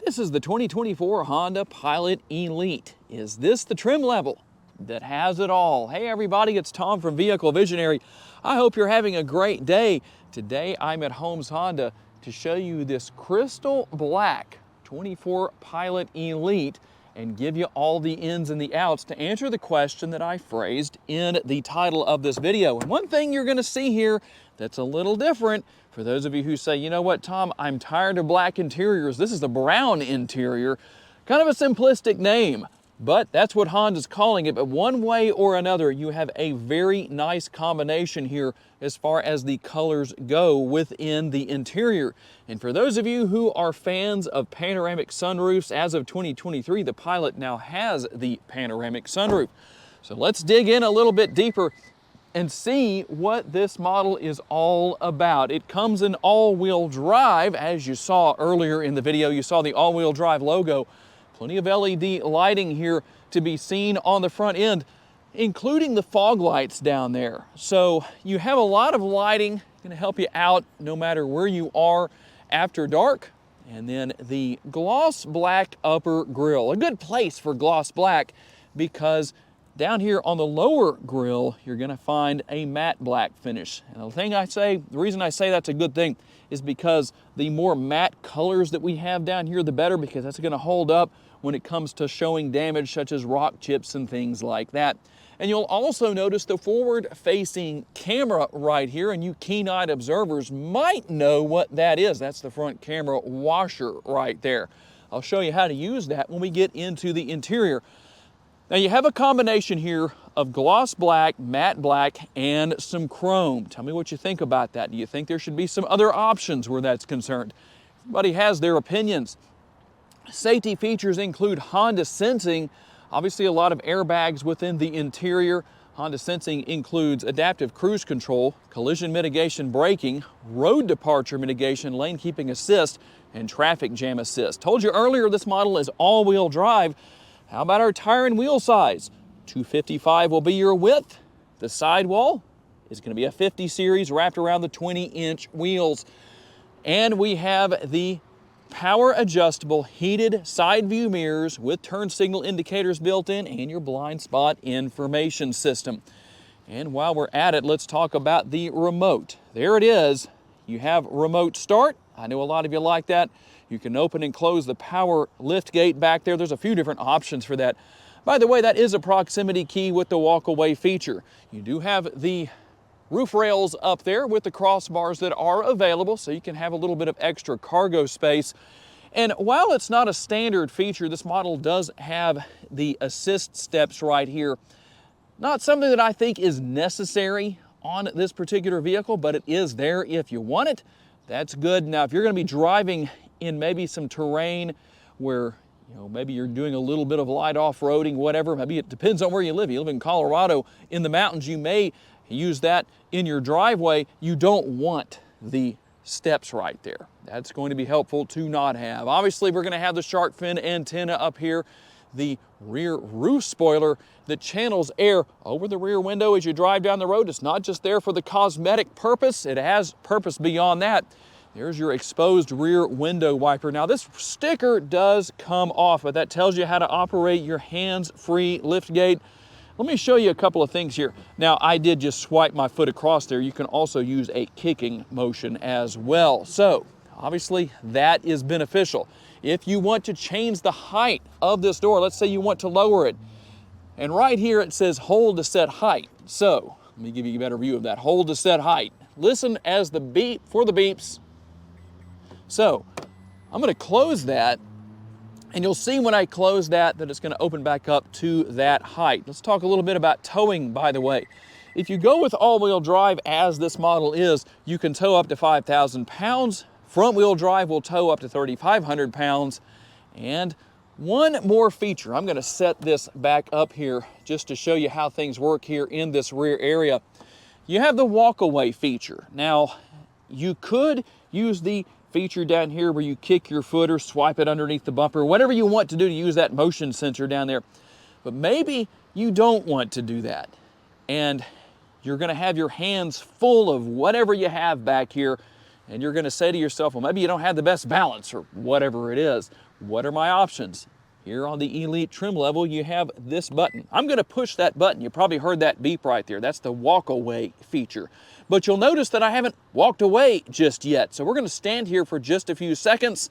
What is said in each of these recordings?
This is the 2024 Honda Pilot Elite. Is this the trim level that has it all? Hey everybody, it's Tom from Vehicle Visionary. I hope you're having a great day. Today I'm at Holmes Honda to show you this crystal black 24 Pilot Elite and give you all the ins and the outs to answer the question that I phrased in the title of this video. And one thing you're going to see here that's a little different, for those of you who say, you know what, Tom, I'm tired of black interiors, this is a brown interior, kind of a simplistic name, but that's what Honda's calling it. But one way or another, you have a very nice combination here as far as the colors go within the interior. And for those of you who are fans of panoramic sunroofs, as of 2023, the Pilot now has the panoramic sunroof. So let's dig in a little bit deeper and see what this model is all about. It comes in all-wheel drive. As you saw earlier in the video, you saw the all-wheel drive logo. Plenty of LED lighting here to be seen on the front end, including the fog lights down there. So you have a lot of lighting, going to help you out no matter where you are after dark. And then the gloss black upper grille, a good place for gloss black, because down here on the lower grille, you're going to find a matte black finish. And the reason I say that's a good thing is because the more matte colors that we have down here, the better, because that's going to hold up when it comes to showing damage such as rock chips and things like that. And you'll also notice the forward-facing camera right here, and you keen-eyed observers might know what that is. That's the front camera washer right there. I'll show you how to use that when we get into the interior. Now you have a combination here of gloss black, matte black, and some chrome. Tell me what you think about that. Do you think there should be some other options where that's concerned? Everybody has their opinions. Safety features include Honda Sensing, obviously a lot of airbags within the interior. Honda Sensing includes adaptive cruise control, collision mitigation braking, road departure mitigation, lane keeping assist, and traffic jam assist. Told you earlier this model is all-wheel drive. How about our tire and wheel size? 255 will be your width. The sidewall is going to be a 50 series wrapped around the 20-inch wheels. And we have the power adjustable heated side view mirrors with turn signal indicators built in and your blind spot information system. And while we're at it, let's talk about the remote. There it is. You have remote start. I know a lot of you like that. You can open and close the power lift gate back there. There's a few different options for that. By the way, that is a proximity key with the walk-away feature. You do have the roof rails up there with the crossbars that are available, so you can have a little bit of extra cargo space. And while it's not a standard feature, this model does have the assist steps right here. Not something that I think is necessary on this particular vehicle, but it is there if you want it. That's good. Now, if you're going to be driving in maybe some terrain where, you know, maybe you're doing a little bit of light off-roading, whatever, maybe it depends on where you live. You live in Colorado, in the mountains, you may use that in your driveway. You don't want the steps right there. That's going to be helpful to not have. Obviously, we're going to have the shark fin antenna up here, the rear roof spoiler that channels air over the rear window as you drive down the road. It's not just there for the cosmetic purpose, it has purpose beyond that. There's your exposed rear window wiper. Now this sticker does come off, but that tells you how to operate your hands-free lift gate. Let me show you a couple of things here. Now I did just swipe my foot across there. You can also use a kicking motion as well. So obviously that is beneficial. If you want to change the height of this door, let's say you want to lower it, and right here it says hold to set height. So let me give you a better view of that. Hold to set height. Listen as the beep for the beeps. So I'm going to close that, and you'll see when I close that it's going to open back up to that height. Let's talk a little bit about towing, by the way. If you go with all-wheel drive, as this model is, you can tow up to 5,000 pounds. Front-wheel drive will tow up to 3,500 pounds. And one more feature, I'm going to set this back up here just to show you how things work here in this rear area. You have the walk-away feature. Now, you could use the feature down here where you kick your foot or swipe it underneath the bumper, whatever you want to do to use that motion sensor down there. But maybe you don't want to do that, and you're going to have your hands full of whatever you have back here, and you're going to say to yourself, well, maybe you don't have the best balance or whatever it is. What are my options? Here on the Elite trim level, you have this button. I'm going to push that button. You probably heard that beep right there. That's the walk away feature. But you'll notice that I haven't walked away just yet. So we're going to stand here for just a few seconds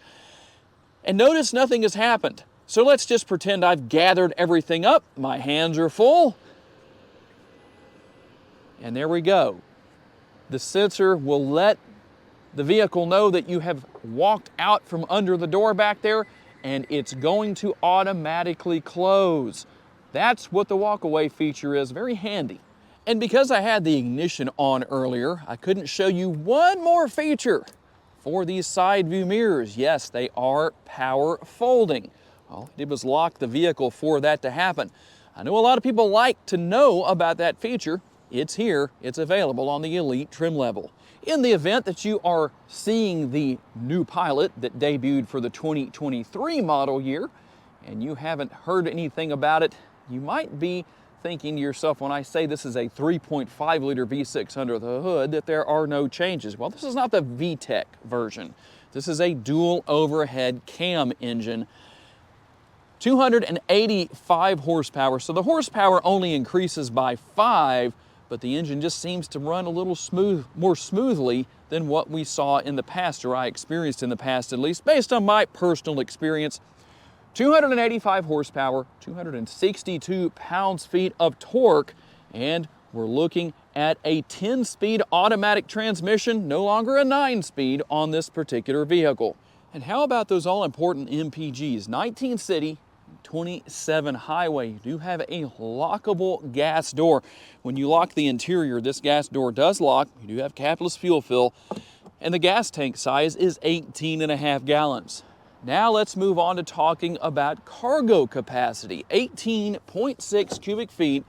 and notice nothing has happened. So let's just pretend I've gathered everything up. My hands are full. And there we go. The sensor will let the vehicle know that you have walked out from under the door back there, and it's going to automatically close. That's what the walk-away feature is, very handy. And because I had the ignition on earlier, I couldn't show you one more feature for these side view mirrors. Yes, they are power folding. All I did was lock the vehicle for that to happen. I know a lot of people like to know about that feature. It's here, it's available on the Elite trim level. In the event that you are seeing the new Pilot that debuted for the 2023 model year, and you haven't heard anything about it, you might be thinking to yourself, when I say this is a 3.5 liter V6 under the hood, that there are no changes. Well, this is not the VTEC version. This is a dual overhead cam engine. 285 horsepower, so the horsepower only increases by 5, but the engine just seems to run a little more smoothly than what we saw in the past, or I experienced in the past at least, based on my personal experience. 285 horsepower, 262 pounds-feet of torque, and we're looking at a 10-speed automatic transmission, no longer a 9-speed on this particular vehicle. And how about those all-important MPGs? 19 city, 27 highway. You do have a lockable gas door. When you lock the interior, this gas door does lock. You do have capless fuel fill, and the gas tank size is 18.5 gallons. Now let's move on to talking about cargo capacity. 18.6 cubic feet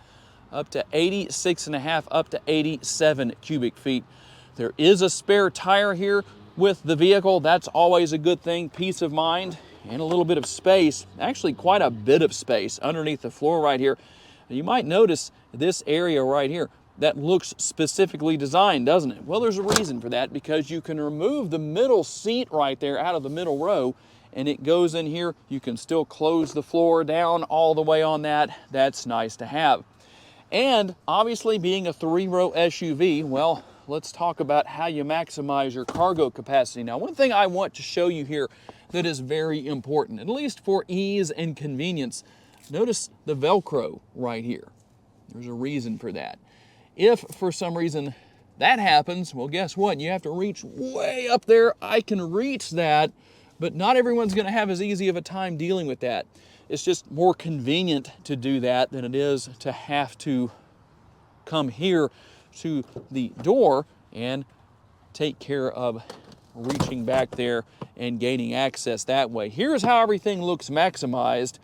up to 86.5, up to 87 cubic feet. There is a spare tire here with the vehicle. That's always a good thing, peace of mind. And a little bit of space, actually quite a bit of space underneath the floor right here. You might notice this area right here that looks specifically designed, doesn't it? Well, there's a reason for that, because you can remove the middle seat right there out of the middle row, and it goes in here. You can still close the floor down all the way on that. That's nice to have. And obviously, being a 3-row SUV, well, let's talk about how you maximize your cargo capacity. Now, one thing I want to show you here that is very important, at least for ease and convenience. Notice the Velcro right here. There's a reason for that. If for some reason that happens, well, guess what? You have to reach way up there. I can reach that, but not everyone's gonna have as easy of a time dealing with that. It's just more convenient to do that than it is to have to come here to the door and take care of reaching back there and gaining access that way. Here's how everything looks maximized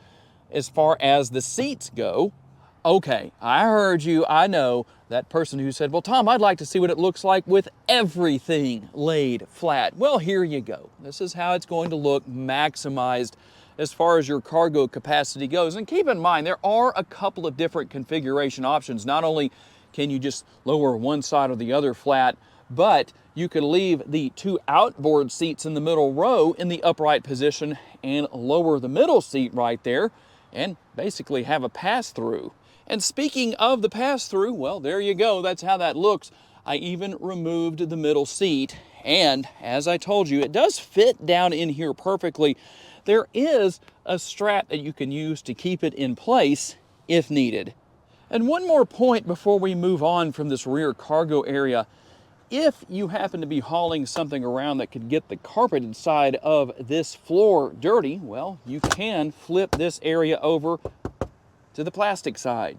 as far as the seats go. Okay, I heard you. I know that person who said, well, Tom, I'd like to see what it looks like with everything laid flat. Well, here you go. This is how it's going to look maximized as far as your cargo capacity goes. And keep in mind, there are a couple of different configuration options. Not only can you just lower one side or the other flat, but you could leave the 2 outboard seats in the middle row in the upright position and lower the middle seat right there and basically have a pass-through. And speaking of the pass-through, well, there you go. That's how that looks. I even removed the middle seat, and as I told you, it does fit down in here perfectly. There is a strap that you can use to keep it in place if needed. And one more point before we move on from this rear cargo area. If you happen to be hauling something around that could get the carpeted side of this floor dirty, well, you can flip this area over to the plastic side.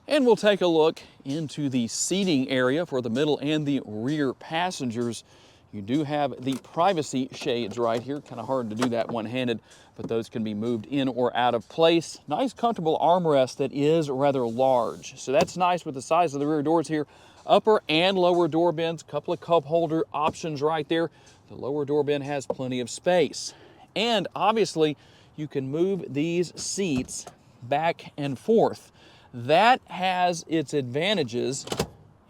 And we'll take a look into the seating area for the middle and the rear passengers. You do have the privacy shades right here. Kind of hard to do that one-handed, but those can be moved in or out of place. Nice comfortable armrest that is rather large. So that's nice with the size of the rear doors here. Upper and lower door bins, couple of cup holder options right there. The lower door bin has plenty of space. And obviously, you can move these seats back and forth. That has its advantages.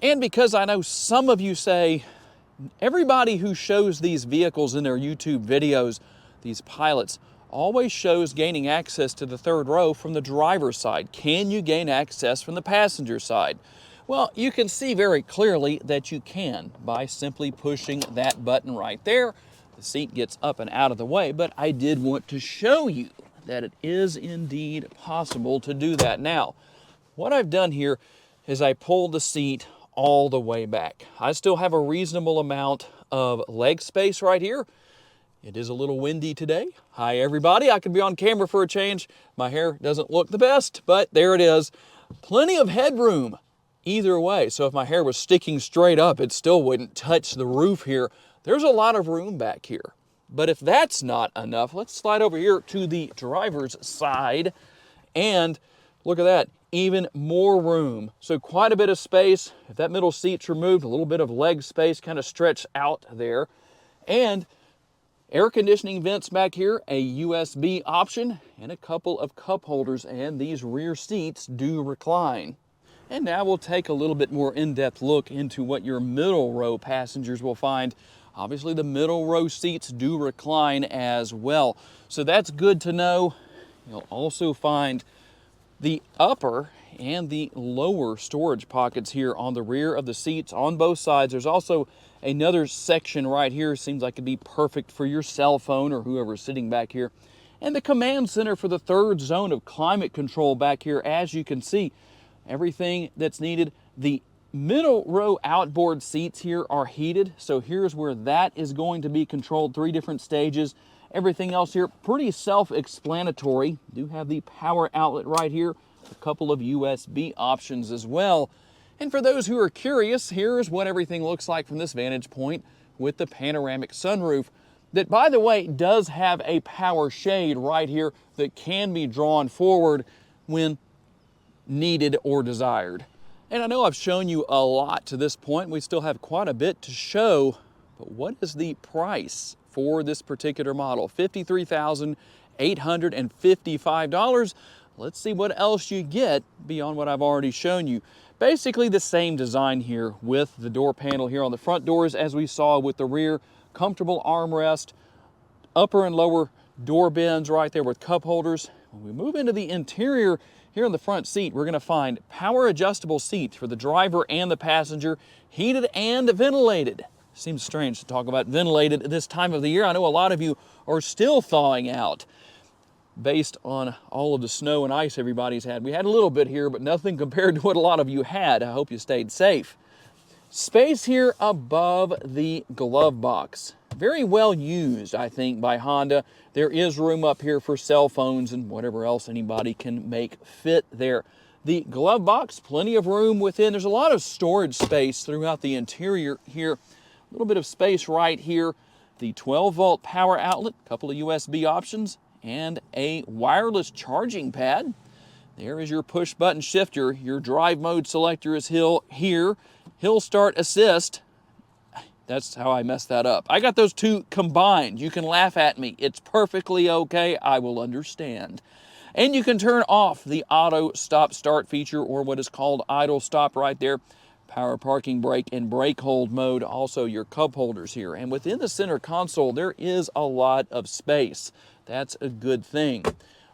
And because I know some of you say, everybody who shows these vehicles in their YouTube videos, these Pilots, always shows gaining access to the third row from the driver's side. Can you gain access from the passenger side? Well, you can see very clearly that you can by simply pushing that button right there. The seat gets up and out of the way, but I did want to show you that it is indeed possible to do that. Now, what I've done here is I pulled the seat all the way back. I still have a reasonable amount of leg space right here. It is a little windy today. Hi everybody, I could be on camera for a change. My hair doesn't look the best, but there it is. Plenty of headroom either way. So if my hair was sticking straight up, it still wouldn't touch the roof here. There's a lot of room back here. But if that's not enough, let's slide over here to the driver's side and look at that, even more room. So quite a bit of space. If that middle seat's removed, a little bit of leg space kind of stretched out there. And air conditioning vents back here, a USB option, and a couple of cup holders, and these rear seats do recline. And now we'll take a little bit more in-depth look into what your middle row passengers will find. Obviously the middle row seats do recline as well, so that's good to know. You'll also find the upper and the lower storage pockets here on the rear of the seats on both sides. There's also another section right here. Seems like it'd be perfect for your cell phone or whoever's sitting back here. And the command center for the third zone of climate control back here. As you can see, everything that's needed. The middle row outboard seats here are heated. So here's where that is going to be controlled. 3 different stages. Everything else here, pretty self-explanatory. Do have the power outlet right here. A couple of USB options as well. And for those who are curious, here's what everything looks like from this vantage point with the panoramic sunroof that, by the way, does have a power shade right here that can be drawn forward when needed or desired. And I know I've shown you a lot to this point. We still have quite a bit to show, but what is the price for this particular model? $53,855. Let's see what else you get beyond what I've already shown you. Basically the same design here with the door panel here on the front doors as we saw with the rear. Comfortable armrest, upper and lower door bins right there with cup holders. When we move into the interior here in the front seat, we're going to find power adjustable seats for the driver and the passenger, heated and ventilated. Seems strange to talk about ventilated at this time of the year. I know a lot of you are still thawing out based on all of the snow and ice everybody's had. We had a little bit here, but nothing compared to what a lot of you had. I hope you stayed safe. Space here above the glove box. Very well used, I think, by Honda. There is room up here for cell phones and whatever else anybody can make fit there. The glove box, plenty of room within. There's a lot of storage space throughout the interior here. A little bit of space right here. The 12-volt power outlet, a couple of USB options, and a wireless charging pad. There is your push button shifter. Your drive mode selector is here. Hill start assist. That's how I messed that up. I got those two combined. You can laugh at me. It's perfectly okay. I will understand. And you can turn off the auto stop start feature, or what is called idle stop right there. Power parking brake and brake hold mode. Also your cup holders here. And within the center console, there is a lot of space. That's a good thing.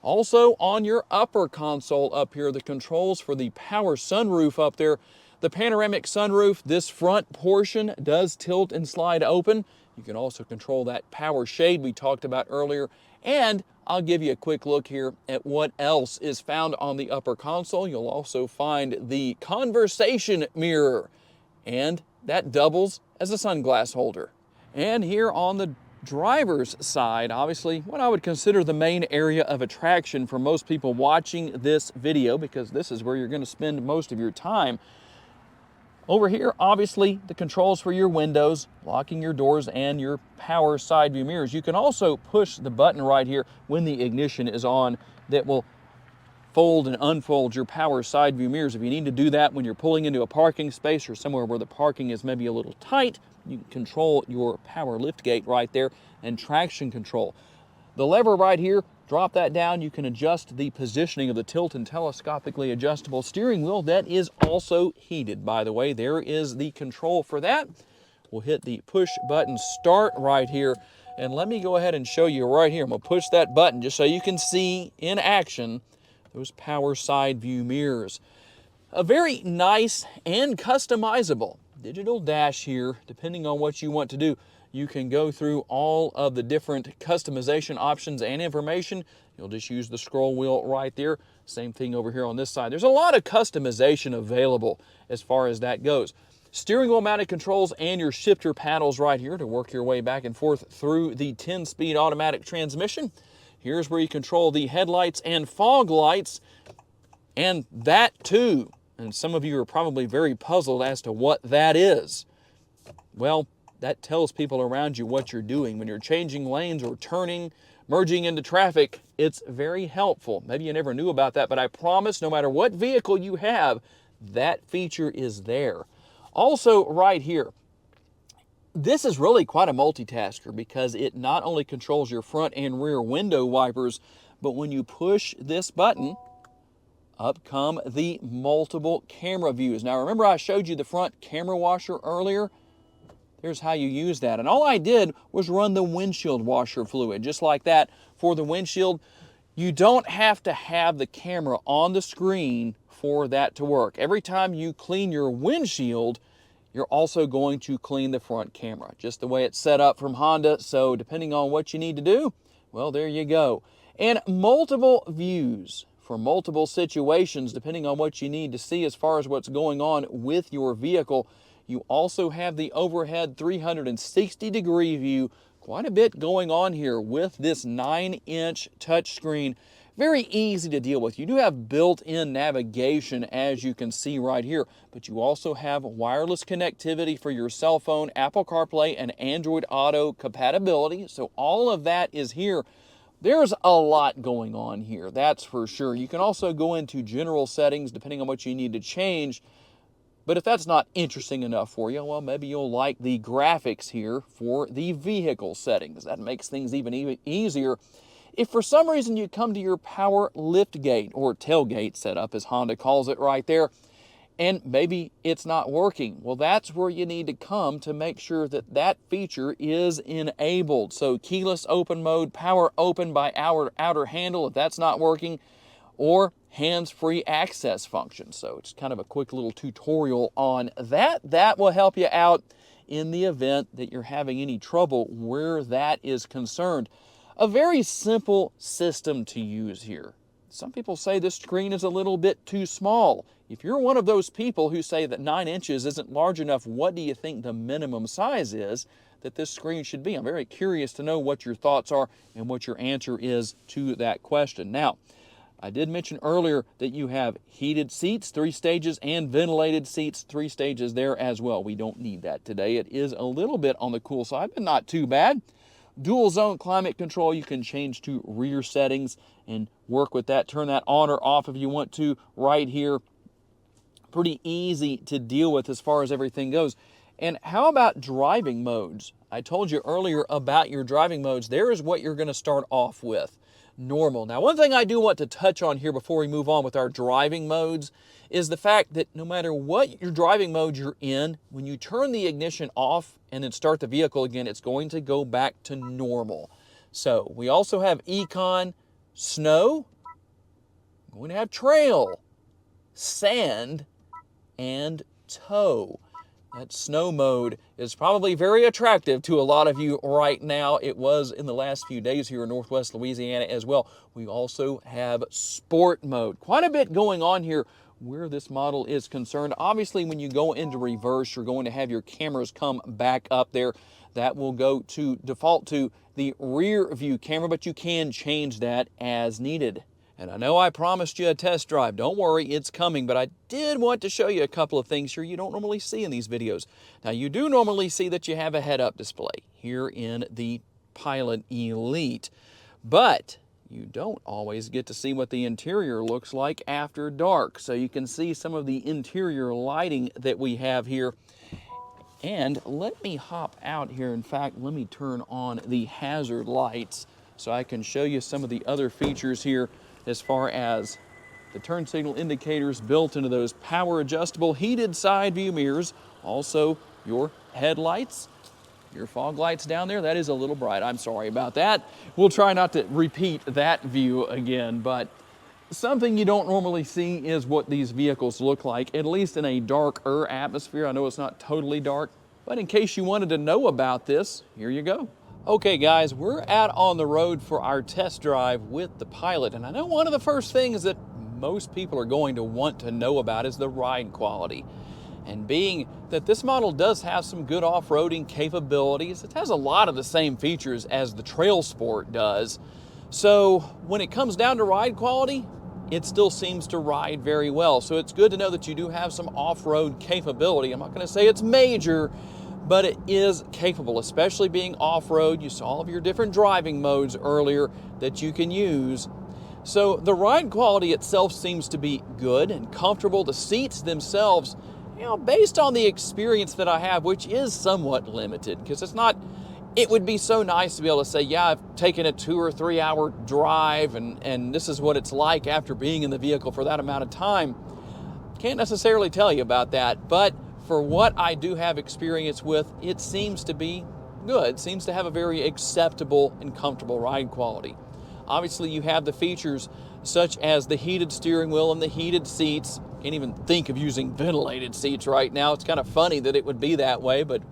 Also on your upper console up here, the controls for the power sunroof up there. The panoramic sunroof, this front portion does tilt and slide open. You can also control that power shade we talked about earlier. And I'll give you a quick look here at what else is found on the upper console. You'll also find the conversation mirror, and that doubles as a sunglass holder. And here on the driver's side, obviously what I would consider the main area of attraction for most people watching this video, because this is where you're going to spend most of your time. Over here, obviously, the controls for your windows, locking your doors, and your power side view mirrors. You can also push the button right here when the ignition is on that will fold and unfold your power side view mirrors. If you need to do that when you're pulling into a parking space or somewhere where the parking is maybe a little tight, you can control your power lift gate right there and traction control. The lever right here, drop that down. You can adjust the positioning of the tilt and telescopically adjustable steering wheel. That is also heated, by the way. There is the control for that. We'll hit the push button start right here. And let me go ahead and show you right here. I'm going to push that button just so you can see in action those power side view mirrors. A very nice and customizable digital dash here, depending on what you want to do. You can go through all of the different customization options and information. You'll just use the scroll wheel right there. Same thing over here on this side. There's a lot of customization available as far as that goes. Steering wheel mounted controls and your shifter paddles right here to work your way back and forth through the 10-speed automatic transmission. Here's where you control the headlights and fog lights, and that too. And some of you are probably very puzzled as to what that is. Well, that tells people around you what you're doing. When you're changing lanes or turning, merging into traffic, it's very helpful. Maybe you never knew about that, but I promise no matter what vehicle you have, that feature is there. Also right here, this is really quite a multitasker because it not only controls your front and rear window wipers, but when you push this button, up come the multiple camera views. Now remember I showed you the front camera washer earlier? Here's how you use that. And all I did was run the windshield washer fluid, just like that for the windshield. You don't have to have the camera on the screen for that to work. Every time you clean your windshield, you're also going to clean the front camera. Just the way it's set up from Honda, so depending on what you need to do, well, there you go. And multiple views for multiple situations, depending on what you need to see as far as what's going on with your vehicle. You also have the overhead 360-degree view. Quite a bit going on here with this 9-inch touchscreen. Very easy to deal with. You do have built-in navigation, as you can see right here, but you also have wireless connectivity for your cell phone, Apple CarPlay, and Android Auto compatibility. So all of that is here. There's a lot going on here, that's for sure. You can also go into general settings depending on what you need to change. But if that's not interesting enough for you, well, maybe you'll like the graphics here for the vehicle settings. That makes things even easier. If for some reason you come to your power lift gate or tailgate setup, as Honda calls it right there, and maybe it's not working, well, that's where you need to come to make sure that that feature is enabled. So keyless open mode, power open by outer handle if that's not working, or hands-free access function. So it's kind of a quick little tutorial on that. That will help you out in the event that you're having any trouble where that is concerned. A very simple system to use here. Some people say this screen is a little bit too small. If you're one of those people who say that 9 inches isn't large enough, what do you think the minimum size is that this screen should be? I'm very curious to know what your thoughts are and what your answer is to that question. Now, I did mention earlier that you have heated seats, 3 stages, and ventilated seats, 3 stages there as well. We don't need that today. It is a little bit on the cool side, but not too bad. Dual zone climate control, you can change to rear settings and work with that. Turn that on or off if you want to right here. Pretty easy to deal with as far as everything goes. And how about driving modes? I told you earlier about your driving modes. There is what you're going to start off with. Normal. Now, one thing I do want to touch on here before we move on with our driving modes is the fact that no matter what your driving mode you're in, when you turn the ignition off and then start the vehicle again, it's going to go back to normal. So we also have Econ, Snow, we're going to have Trail, Sand, and Tow. That snow mode is probably very attractive to a lot of you right now. It was in the last few days here in Northwest Louisiana as well. We also have sport mode. Quite a bit going on here where this model is concerned. Obviously, when you go into reverse, you're going to have your cameras come back up there. That will go to default to the rear view camera, but you can change that as needed. And I know I promised you a test drive. Don't worry, it's coming, but I did want to show you a couple of things here you don't normally see in these videos. Now, you do normally see that you have a head-up display here in the Pilot Elite, but you don't always get to see what the interior looks like after dark. So you can see some of the interior lighting that we have here. And let me hop out here. In fact, let me turn on the hazard lights so I can show you some of the other features here as far as the turn signal indicators built into those power adjustable heated side view mirrors. Also your headlights. Your fog lights down there, that is a little bright. I'm sorry about that. We'll try not to repeat that view again, but something you don't normally see is what these vehicles look like, at least in a darker atmosphere. I know it's not totally dark, but in case you wanted to know about this, here you go. Okay guys, we're out on the road for our test drive with the Pilot, and I know one of the first things that most people are going to want to know about is the ride quality. And being that this model does have some good off-roading capabilities, it has a lot of the same features as the Trail Sport does. So when it comes down to ride quality, it still seems to ride very well. So it's good to know that you do have some off-road capability. I'm not going to say it's major, but it is capable, especially being off-road. You saw all of your different driving modes earlier that you can use. So the ride quality itself seems to be good and comfortable. The seats themselves, based on the experience that I have, which is somewhat limited, because it would be so nice to be able to say, yeah, I've taken a 2 or 3 hour drive and this is what it's like after being in the vehicle for that amount of time. Can't necessarily tell you about that, but for what I do have experience with, it seems to be good. It seems to have a very acceptable and comfortable ride quality. Obviously, you have the features such as the heated steering wheel and the heated seats. Can't even think of using ventilated seats right now. It's kind of funny that it would be that way, but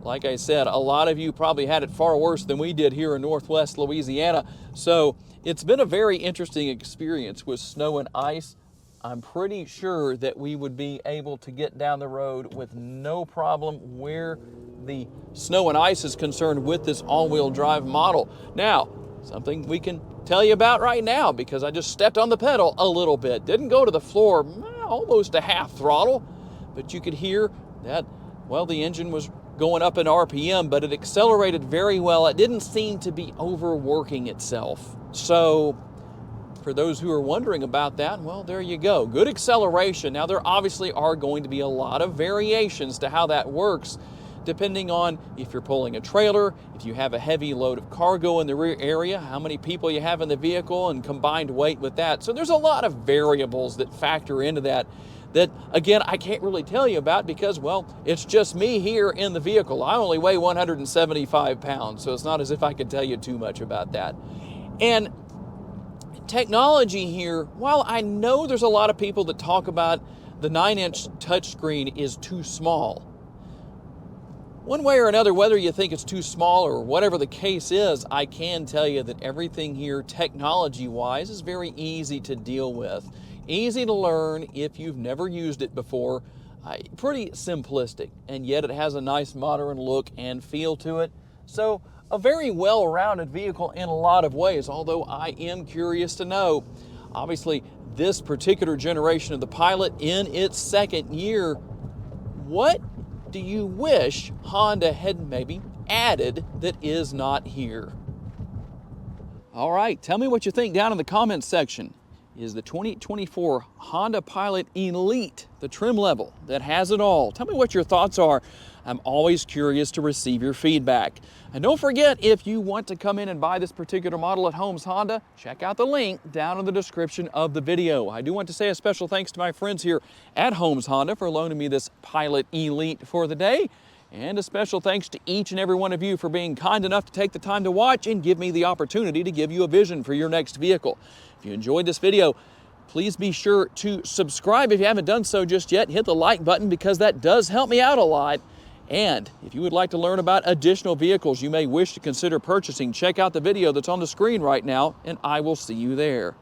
like I said, a lot of you probably had it far worse than we did here in Northwest Louisiana. So it's been a very interesting experience with snow and ice. I'm pretty sure that we would be able to get down the road with no problem where the snow and ice is concerned with this all-wheel drive model. Now, something we can tell you about right now, because I just stepped on the pedal a little bit. Didn't go to the floor, almost a half throttle, but you could hear that, well, the engine was going up in RPM, but it accelerated very well. It didn't seem to be overworking itself. So for those who are wondering about that, well, there you go. Good acceleration. Now, there obviously are going to be a lot of variations to how that works, depending on if you're pulling a trailer, if you have a heavy load of cargo in the rear area, how many people you have in the vehicle, and combined weight with that. So there's a lot of variables that factor into that, again, I can't really tell you about because, well, it's just me here in the vehicle. I only weigh 175 pounds, so it's not as if I could tell you too much about that. And technology here, while I know there's a lot of people that talk about the 9-inch touchscreen is too small, one way or another, whether you think it's too small or whatever the case is, I can tell you that everything here, technology-wise, is very easy to deal with. Easy to learn if you've never used it before. Pretty simplistic, and yet it has a nice modern look and feel to it. So a very well-rounded vehicle in a lot of ways, although I am curious to know, obviously, this particular generation of the Pilot in its second year, what do you wish Honda had maybe added that is not here? All right, tell me what you think down in the comments section. Is the 2024 Honda Pilot Elite the trim level that has it all? Tell me what your thoughts are. I'm always curious to receive your feedback. And don't forget, if you want to come in and buy this particular model at Holmes Honda, check out the link down in the description of the video. I do want to say a special thanks to my friends here at Holmes Honda for loaning me this Pilot Elite for the day. And a special thanks to each and every one of you for being kind enough to take the time to watch and give me the opportunity to give you a vision for your next vehicle. If you enjoyed this video, please be sure to subscribe if you haven't done so just yet. Hit the like button because that does help me out a lot. And if you would like to learn about additional vehicles you may wish to consider purchasing, check out the video that's on the screen right now, and I will see you there.